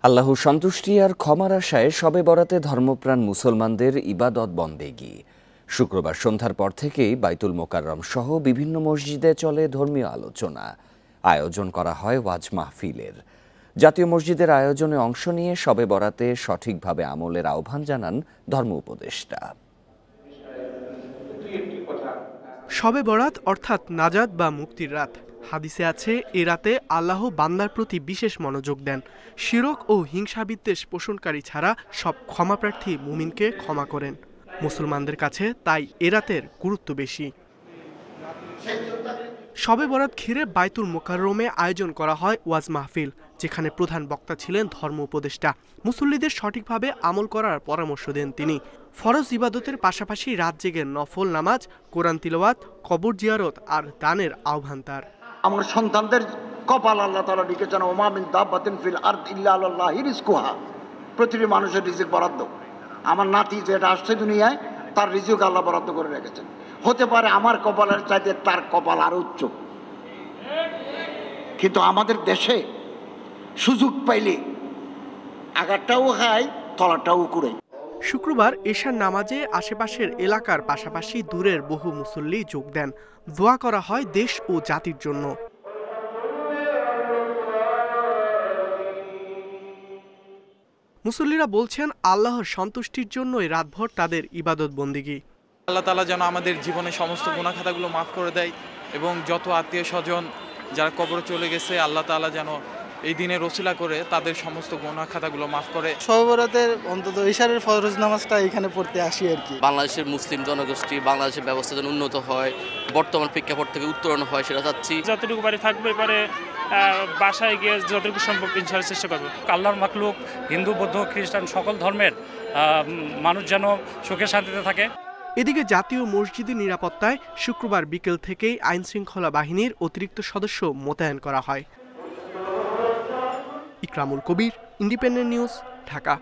আল্লাহর সন্তুষ্টি আর ক্ষমার আশায় শবে বরাতে ধর্মপ্রাণ মুসলমানদের ইবাদত বন্দেগি। শুক্রবার সন্ধ্যার পর থেকেই বাইতুল মোকাররম সহ বিভিন্ন মসজিদে চলে ধর্মীয় আলোচনা। আয়োজন করা হয় ওয়াজ মাহফিলের। জাতীয় মসজিদের আয়োজনে অংশ নিয়ে শবে বরাতে সঠিকভাবে আমলের আহ্বান জানান ধর্ম উপদেষ্টা। শবে বরাত অর্থাৎ নাজাত বা মুক্তির রাত। হাদিসে আছে এ রাতে আল্লাহ বান্দার প্রতি বিশেষ মনোযোগ দেন। শিরক ও হিংসা বিদ্বেষ পোষণকারী ছাড়া সব ক্ষমাপ্রার্থী মুমিনকে ক্ষমা করেন। মুসলমানদের কাছে তাই এ রাতের গুরুত্ব বেশি। শবে বরাত ঘিরে বাইতুল মোকাররমে আয়োজন করা হয় ওয়াজ মাহফিল, যেখানে প্রধান বক্তা ছিলেন ধর্ম উপদেষ্টা। মুসল্লিদের সঠিকভাবে আমল করার পরামর্শ দেন তিনি। ফরজ ইবাদতের পাশাপাশি রাত জেগে নফল নামাজ, কোরআন তিলাওয়াত, কবর জিয়ারত আর দানের আহ্বান তার। আমার সন্তানদের কপাল আল্লাহ তাআলা লিখেছেন, ওমা মিন দাব্বাতিন ফিল আরদি ইল্লা আলাল্লাহি রিজকুহা। প্রতিটি মানুষের রিজিক বরাদ্দ। আমার নাতি যেটা আসছে দুনিয়ায় তার রিজিক আল্লাহ বরাদ্দ করে রেখেছেন। হতে পারে আমার কপালের চাইতে তার কপাল আরো উচ্চ, কিন্তু আমাদের দেশে সুযোগ পাইলে আগারটাও খায়, তলাটাও কুড়ে। শুক্রবার এশার নামাজে আশেপাশের এলাকার পাশাপাশি দূরের বহু মুসল্লি যোগ দেন। দোয়া করা হয় দেশ ও জাতির জন্য। মুসল্লিরা বলছেন আল্লাহর সন্তুষ্টির জন্যই রাতভর তাদের ইবাদত বন্দিগি। আল্লাহ তাআলা যেন আমাদের জীবনের সমস্ত গুনাহ খাতাগুলো মাফ করে দেয় এবং যত আত্মীয় স্বজন যারা কবরে চলে গেছে আল্লাহ তাআলা যেন এই দিনে রসিলা করে তাদের সমস্ত গুনাহ খাতাগুলো মাফ করে। শবে বরাতের অন্তত ইশারের ফরজ নামাজটা এখানে পড়তে আসি আর কি। বাংলাদেশের মুসলিম জনগোষ্ঠী বাংলাদেশের ব্যবস্থা যেন উন্নত হয়, বর্তমান প্রেক্ষাপট থেকে উত্তরণ হয় সেটা চাচ্ছি। যতটুকু বাড়ি থাকবে এবারে বাসায় গিয়ে যতটুকু সম্ভব ইনশাআল্লাহ চেষ্টা করবো। আল্লাহর মাখলুক হিন্দু বৌদ্ধ খ্রিস্টান সকল ধর্মের মানুষ যেন সুখে শান্তিতে থাকে। এদিকে জাতীয় মসজিদের নিরাপত্তায় শুক্রবার বিকেল থেকেই আইন শৃঙ্খলা বাহিনীর অতিরিক্ত সদস্য মোতায়েন করা হয়। ইকরামুল কবির, ইন্ডিপেন্ডেন্ট নিউজ, ঢাকা।